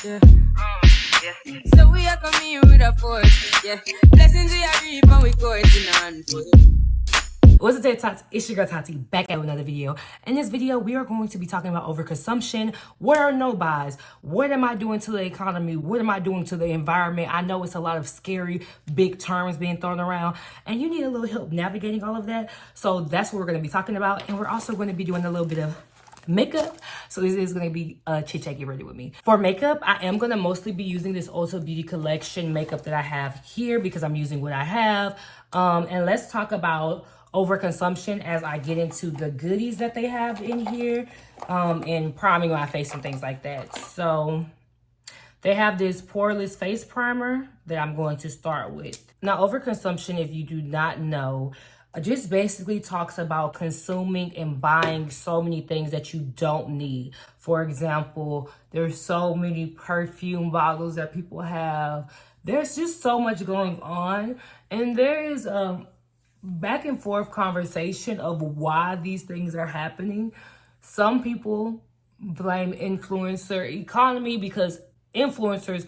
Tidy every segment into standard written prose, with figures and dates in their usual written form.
Yeah. So we are coming with a force. Yeah. Blessings we are reap and we coursing on foot. What's up, Tater Tots? It's your girl Tati back at another video. In this video, we are going to be talking about overconsumption. What are no buys? What am I doing to the economy? What am I doing to the environment? I know it's a lot of scary, big terms being thrown around, and you need a little help navigating all of that. So that's what we're going to be talking about. And we're also going to be doing a little bit of makeup. So this is going to be a chit-chat, get ready with me. For makeup, I am going to mostly be using this Ulta Beauty Collection makeup that I have here because I'm using what I have. And let's talk about overconsumption as I get into the goodies that they have in here, and priming my face and things like that. So they have this poreless face primer that I'm going to start with. Now, overconsumption, if you do not know, just basically talks about consuming and buying so many things that you don't need. For example, there's so many perfume bottles that people have. There's just so much going on, and there is back and forth conversation of why these things are happening. Some people blame influencer economy because influencers,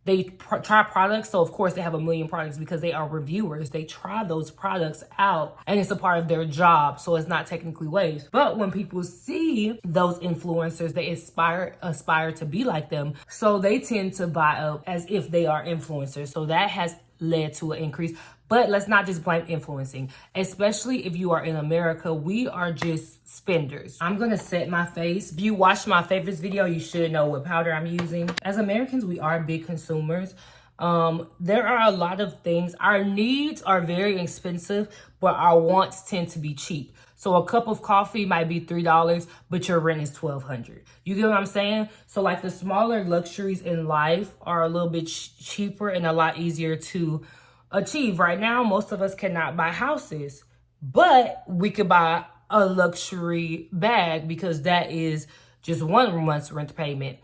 they try products. So of course they have a million products because they are reviewers. They try those products out and it's a part of their job. So it's not technically waste. But when people see those influencers, they aspire to be like them. So they tend to buy up as if they are influencers. So that has led to an increase. But let's not just blame influencing, especially if you are in America. We are just spenders. I'm gonna set my face. If you watched my favorites video, you should know what powder I'm using. As Americans, we are big consumers. There are a lot of things. Our needs are very expensive, but our wants tend to be cheap. So a cup of coffee might be $3, but your rent is $1,200. You get what I'm saying? So like the smaller luxuries in life are a little bit cheaper and a lot easier to achieve. Right now, most of us cannot buy houses, but we could buy a luxury bag because that is just 1 month's rent payment.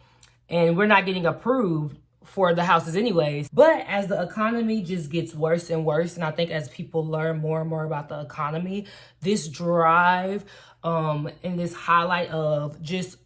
And we're not getting approved for the houses anyways. But as the economy just gets worse and worse, and I think as people learn more and more about the economy, this drive and this highlight of just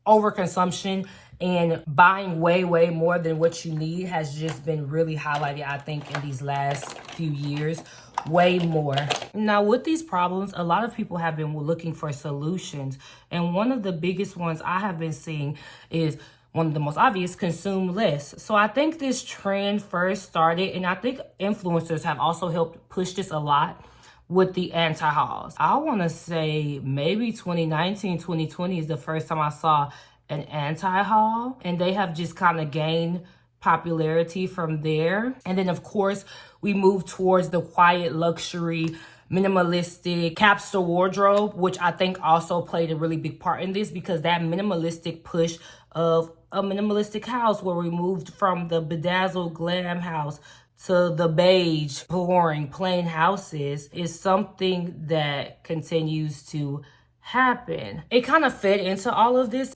overconsumption and buying way more than what you need has just been really highlighted, I think, in these last few years, way more. Now, with these problems, a lot of people have been looking for solutions. And one of the biggest ones I have been seeing is one of the most obvious: consume less. So I think this trend first started, and I think influencers have also helped push this a lot with the anti-hauls. I want to say maybe 2019, 2020 is the first time I saw an anti-haul, and they have just kind of gained popularity from there. And then of course we move towards the quiet luxury, minimalistic capsule wardrobe, which I think also played a really big part in this, because that minimalistic push of a minimalistic house, where we moved from the bedazzled glam house to the beige, boring, plain houses, is something that continues to happen. It kind of fed into all of this.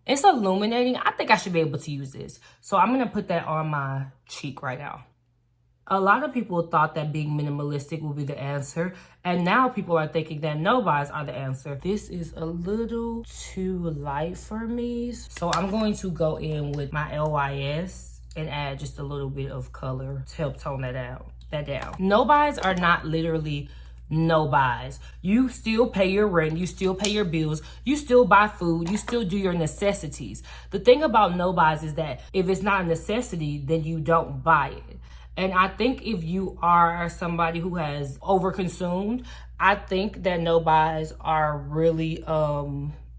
It's illuminating. I think I should be able to use this. So I'm gonna put that on my cheek right now. A lot of people thought that being minimalistic would be the answer, and now people are thinking that no buys are the answer. This is a little too light for me, so I'm going to go in with my LYS and add just a little bit of color to help tone that down. No buys are not literally no buys. You still pay your rent, you still pay your bills, you still buy food, you still do your necessities. The thing about no buys is that if it's not a necessity, then you don't buy it. And I think if you are somebody who has overconsumed, I think that no buys are really,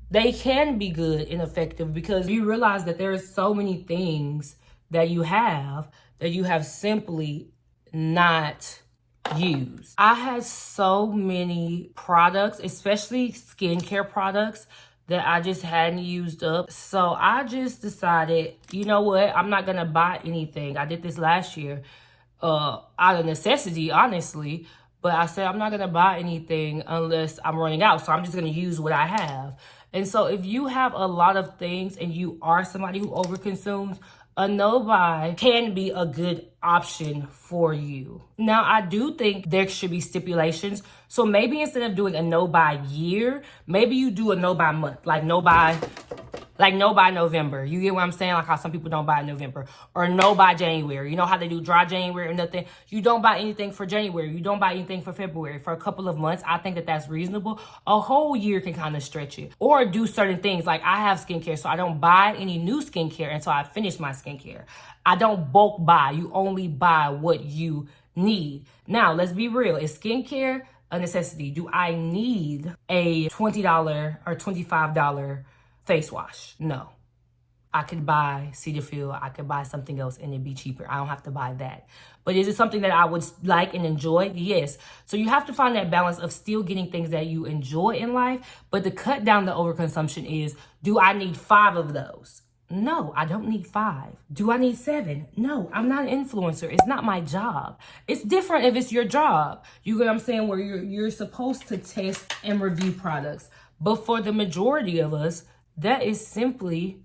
they can be good and effective, because you realize that there are so many things that you have simply not used. I had so many products, especially skincare products, that I just hadn't used up. So I just decided, you know what? I'm not gonna buy anything. I did this last year out of necessity, honestly. But I said I'm not gonna buy anything unless I'm running out. So I'm just gonna use what I have. And so if you have a lot of things and you are somebody who overconsumes, a no-buy can be a good option for you. Now, I do think there should be stipulations. So maybe instead of doing a no-buy year, maybe you do a no-buy month, like no-buy Like no by November. You get what I'm saying? Like how some people don't buy in November. Or no by January. You know how they do dry January or nothing? You don't buy anything for January. You don't buy anything for February. For a couple of months, I think that that's reasonable. A whole year can kind of stretch it. Or do certain things. Like I have skincare, so I don't buy any new skincare until I finish my skincare. I don't bulk buy. You only buy what you need. Now, let's be real. Is skincare a necessity? Do I need a $20 or $25 face wash? No. I could buy Cetaphil. I could buy something else and it'd be cheaper. I don't have to buy that. But is it something that I would like and enjoy? Yes. So you have to find that balance of still getting things that you enjoy in life. But to cut down the overconsumption is, do I need 5 of those? No, I don't need 5. Do I need 7? No, I'm not an influencer. It's not my job. It's different if it's your job. You get what I'm saying? Where you're supposed to test and review products. But for the majority of us, that is simply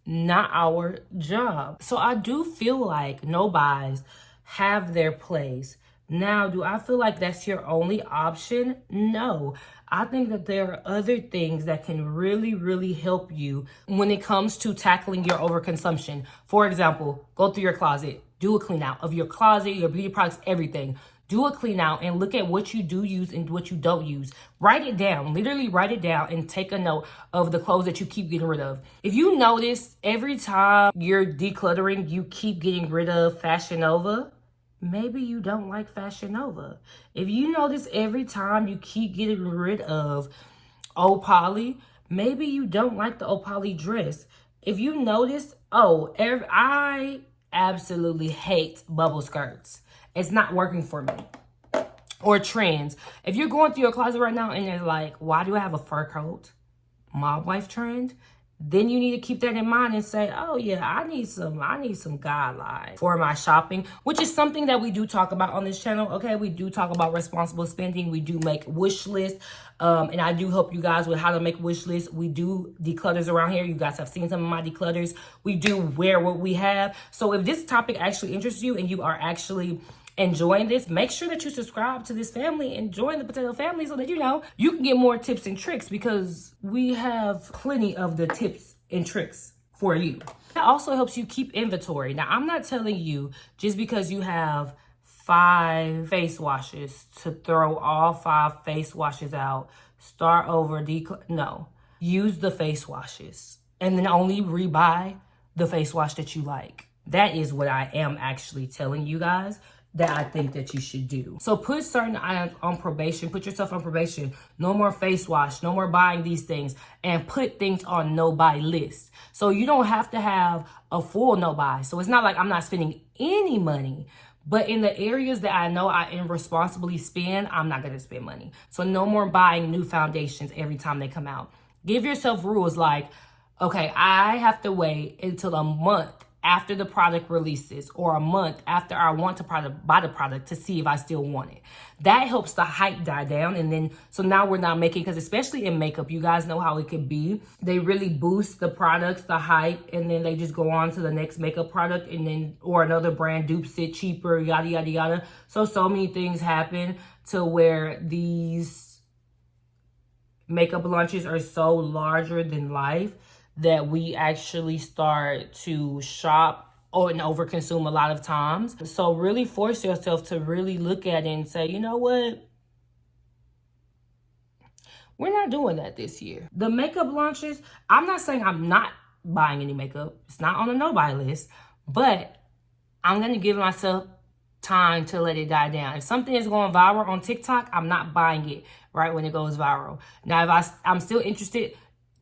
not our job. So I do feel like no buys have their place. Now, do I feel like that's your only option? No. I think that there are other things that can really, really help you when it comes to tackling your overconsumption. For example, go through your closet, do a clean out of your closet, your beauty products, everything. Do a clean out and look at what you do use and what you don't use. Write it down, literally write it down and take a note of the clothes that you keep getting rid of. If you notice every time you're decluttering, you keep getting rid of Fashion Nova, maybe you don't like Fashion Nova. If you notice every time you keep getting rid of Opoly, maybe you don't like the Opoly dress. If you notice, I absolutely hate bubble skirts. It's not working for me. Or trends. If you're going through your closet right now and you're like, why do I have a fur coat? Mob wife trend. Then you need to keep that in mind and say, oh yeah, I need some guidelines for my shopping, which is something that we do talk about on this channel. Okay, we do talk about responsible spending. We do make wish lists. And I do help you guys with how to make wish lists. We do declutters around here. You guys have seen some of my declutters. We do wear what we have. So if this topic actually interests you and you are actually enjoying this, make sure that you subscribe to this family and join the potato family so that you can get more tips and tricks, because we have plenty of the tips and tricks for you. That also helps you keep inventory. Now, I'm not telling you just because you have 5 face washes to throw all 5 face washes out, start over, no. Use the face washes and then only rebuy the face wash that you like. That is what I am actually telling you guys that I think that you should do. So put certain items on probation, put yourself on probation. No more face wash, no more buying these things, and put things on no buy list. So you don't have to have a full no buy. So it's not like I'm not spending any money, but in the areas that I know I irresponsibly spend, I'm not gonna spend money. So no more buying new foundations every time they come out. Give yourself rules like, okay, I have to wait until a month after the product releases or a month after I want to buy the product to see if I still want it. That helps the hype die down. And then, so now we're not making, because especially in makeup, you guys know how it could be. They really boost the products, the hype, and then they just go on to the next makeup product and then, or another brand dupes it cheaper, yada, yada, yada. So many things happen to where these makeup launches are so larger than life that we actually start to shop and overconsume a lot of times. So really force yourself to really look at it and say, you know what? We're not doing that this year. The makeup launches, I'm not saying I'm not buying any makeup. It's not on the no-buy list, but I'm gonna give myself time to let it die down. If something is going viral on TikTok, I'm not buying it right when it goes viral. Now, if I'm still interested,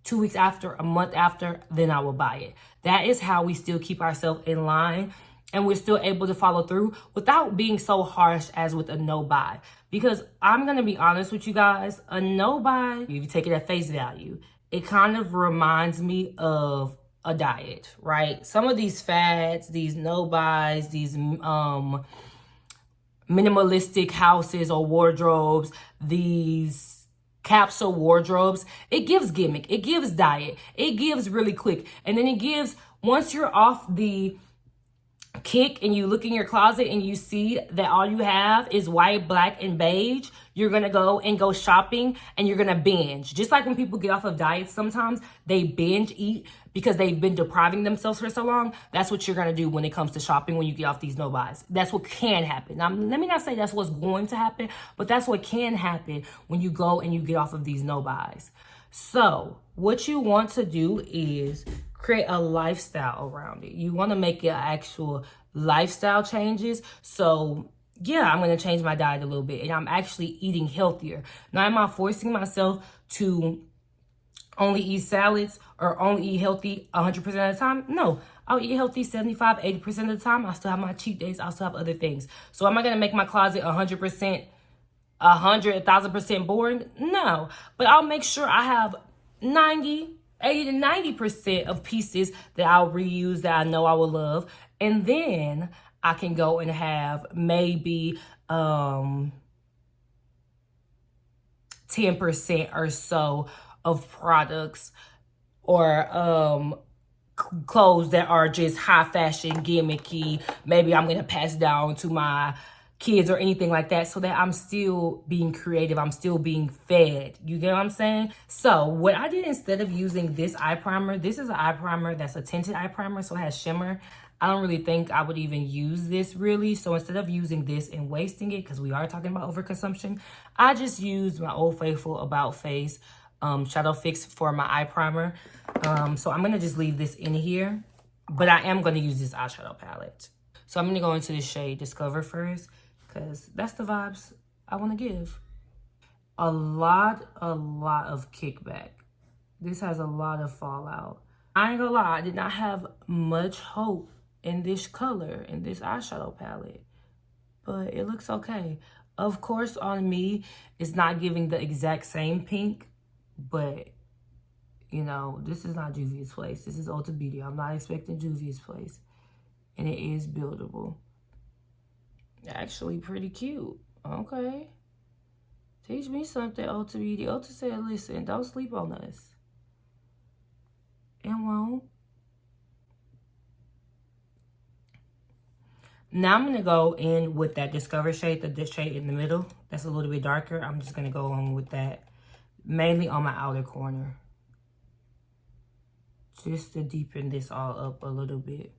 2 weeks after, a month after, then I will buy it. That is how we still keep ourselves in line and we're still able to follow through without being so harsh as with a no buy. Because I'm going to be honest with you guys, a no buy, if you take it at face value, it kind of reminds me of a diet, right? Some of these fads, these no buys, these minimalistic houses or wardrobes, these capsule wardrobes, it gives gimmick, it gives diet, it gives really quick, and then it gives, once you're off the kick and you look in your closet and you see that all you have is white, black, and beige, you're gonna go shopping and you're gonna binge. Just like when people get off of diets, sometimes they binge eat because they've been depriving themselves for so long. That's what you're gonna do when it comes to shopping when you get off these no buys. That's what can happen. Now, let me not say that's what's going to happen, but that's what can happen when you go and you get off of these no buys. So what you want to do is create a lifestyle around it. You want to make it actual lifestyle changes. So yeah, I'm going to change my diet a little bit and I'm actually eating healthier. Now, am I forcing myself to only eat salads or only eat healthy 100% of the time? No, I'll eat healthy 75, 80% of the time. I still have my cheat days. I still have other things. So am I going to make my closet 100%, 1,000% boring? No, but I'll make sure I have 80 to 90% of pieces that I'll reuse that I know I will love. And then I can go and have maybe 10% or so of products or clothes that are just high fashion, gimmicky. Maybe I'm going to pass down to my kids or anything like that, so that I'm still being creative. I'm still being fed. You get what I'm saying? So what I did, instead of using this eye primer, this is an eye primer that's a tinted eye primer, so it has shimmer. I don't really think I would even use this really. So instead of using this and wasting it, because we are talking about overconsumption, I just used my Old Faithful About Face Shadow Fix for my eye primer. So I'm going to just leave this in here, but I am going to use this eyeshadow palette. So I'm going to go into the shade Discover first, because that's the vibes I want to give. A lot of kickback. This has a lot of fallout. I ain't gonna lie, I did not have much hope in this color, in this eyeshadow palette, but it looks okay. Of course, on me, it's not giving the exact same pink, but you know, this is not Juvia's Place. This is Ulta Beauty. I'm not expecting Juvia's Place, and it is buildable. Actually pretty cute. Okay. Teach me something, Ulta Beauty. Ulta said, listen, don't sleep on us. And won't. Now I'm going to go in with that Discover shade, the shade in the middle. That's a little bit darker. I'm just going to go on with that, mainly on my outer corner, just to deepen this all up a little bit.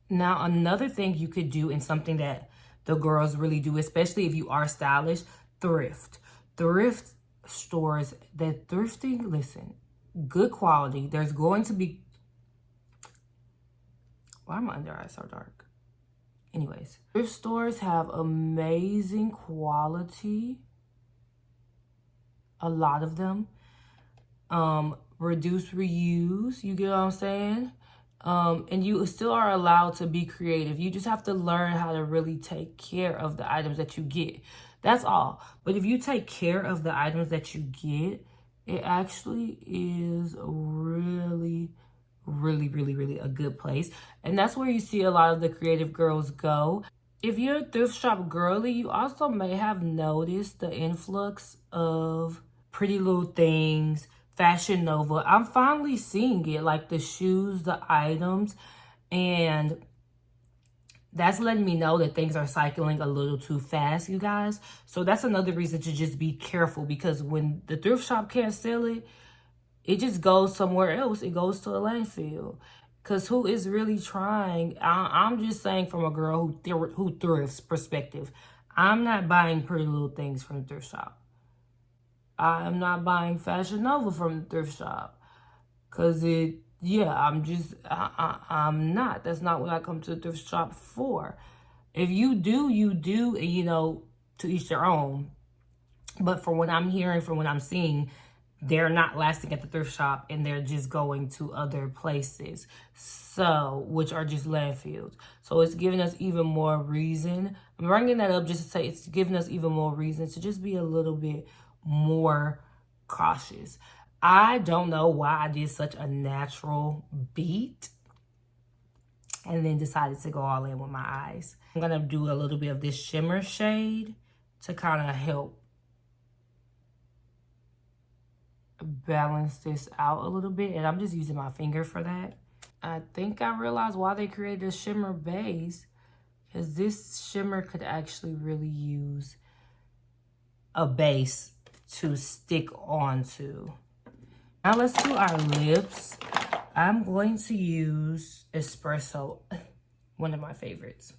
Now, another thing you could do, and something that the girls really do, especially if you are stylish, thrift. Thrift stores, that thrifting, listen, good quality. There's going to be, why are my under eyes so dark? Anyways, thrift stores have amazing quality. A lot of them. Reduce, reuse, you get what I'm saying? And you still are allowed to be creative. You just have to learn how to really take care of the items that you get. That's all. But if you take care of the items that you get, it actually is really a good place. And that's where you see a lot of the creative girls go. If you're a thrift shop girly, you also may have noticed the influx of Pretty Little Things, Fashion Nova. I'm finally seeing it, like the shoes, the items, and that's letting me know that things are cycling a little too fast, you guys. So that's another reason to just be careful, because when the thrift shop can't sell it, it just goes somewhere else. It goes to a landfill. Because who is really trying? I'm just saying, from a girl who thrifts perspective, I'm not buying Pretty Little Things from the thrift shop. I'm not buying Fashion Nova from the thrift shop, because I'm not. That's not what I come to the thrift shop for. If you do, you do, and you know, to each their own. But from what I'm hearing, from what I'm seeing, they're not lasting at the thrift shop, and they're just going to other places, so, which are just landfills. So it's giving us even more reason. I'm bringing that up just to say it's giving us even more reason to just be a little bit more cautious. I don't know why I did such a natural beat and then decided to go all in with my eyes. I'm gonna do a little bit of this shimmer shade to kind of help balance this out a little bit, and I'm just using my finger for that. I think I realized why they created a shimmer base, because this shimmer could actually really use a base to stick onto. Now let's do our lips. I'm going to use Espresso, one of my favorites.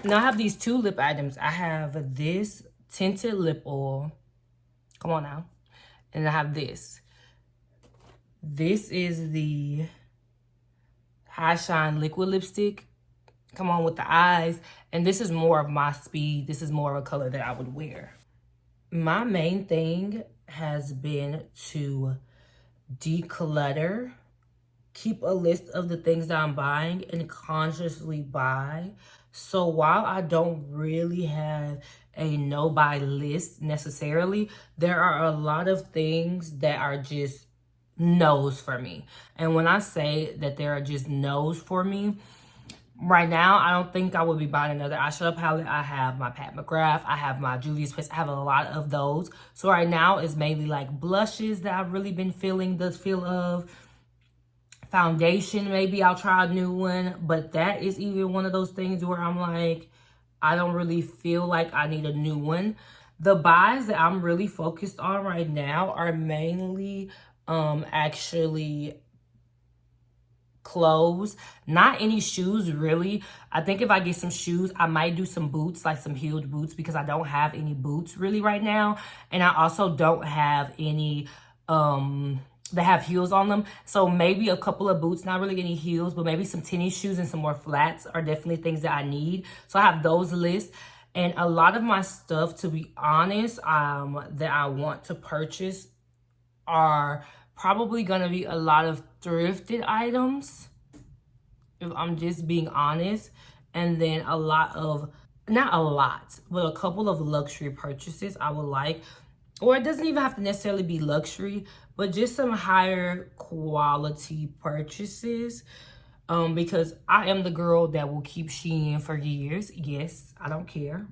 Now I have these two lip items. I have this tinted lip oil. Come on now. And I have this. This is the High Shine liquid lipstick. Come on with the eyes. And this is more of my speed. This is more of a color that I would wear. My main thing has been to declutter, keep a list of the things that I'm buying, and consciously buy. So while I don't really have a no-buy list necessarily, there are a lot of things that are just no's for me. And when I say that there are just no's for me, right now, I don't think I would be buying another eyeshadow palette. I have my Pat McGrath. I have my Juvia's Place. I have a lot of those. So right now, it's mainly like blushes that I've really been feeling the feel of. Foundation, maybe I'll try a new one. But that is even one of those things where I'm like, I don't really feel like I need a new one. The buys that I'm really focused on right now are mainly actually clothes, not any shoes really. I think if I get some shoes, I might do some boots, like some heeled boots, because I don't have any boots really right now, and I also don't have any that have heels on them. So maybe a couple of boots, not really any heels, but maybe some tennis shoes and some more flats are definitely things that I need. So I have those lists. And a lot of my stuff, to be honest, that I want to purchase are probably gonna be a lot of thrifted items, if I'm just being honest. And then a lot of, not a lot, but a couple of luxury purchases I would like. Or it doesn't even have to necessarily be luxury, but just some higher quality purchases. Because I am the girl that will keep Shein for years. Yes, I don't care.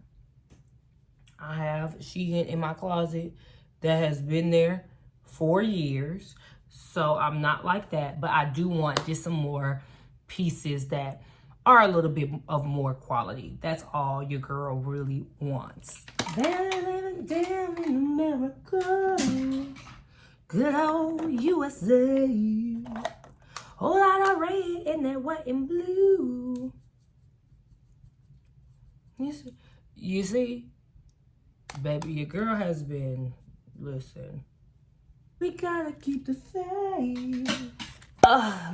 I have Shein in my closet that has been there for years. So I'm not like that, but I do want just some more pieces that are a little bit of more quality. That's all your girl really wants. Living down in America, good old USA. Whole lot of red and that white and blue. You see, baby, your girl has been, listen, we gotta keep the faith.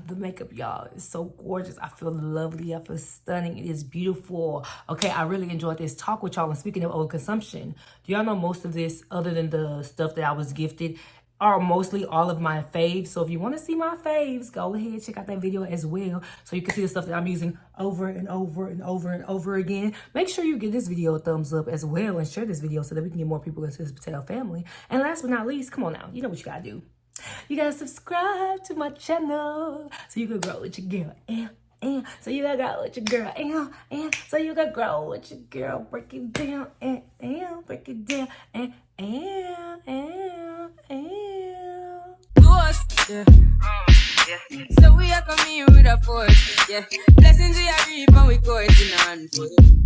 The makeup, y'all, is so gorgeous. I feel lovely. I feel stunning. It is beautiful. Okay, I really enjoyed this talk with y'all. And speaking of overconsumption, do y'all know most of this, other than the stuff that I was gifted, are mostly all of my faves? So if you want to see my faves, go ahead, check out that video as well, so you can see the stuff that I'm using over and over and over and over again. Make sure you give this video a thumbs up as well, and share this video so that we can get more people into this Patel family. And last but not least, come on now, you know what you gotta do. You gotta subscribe to my channel so you can grow with your girl. So you gotta grow with your girl. So you gotta grow with your girl. Break it down. Break it down. To us, yeah. So we are coming with a force, yeah. Blessings we are reap and we go it in hand.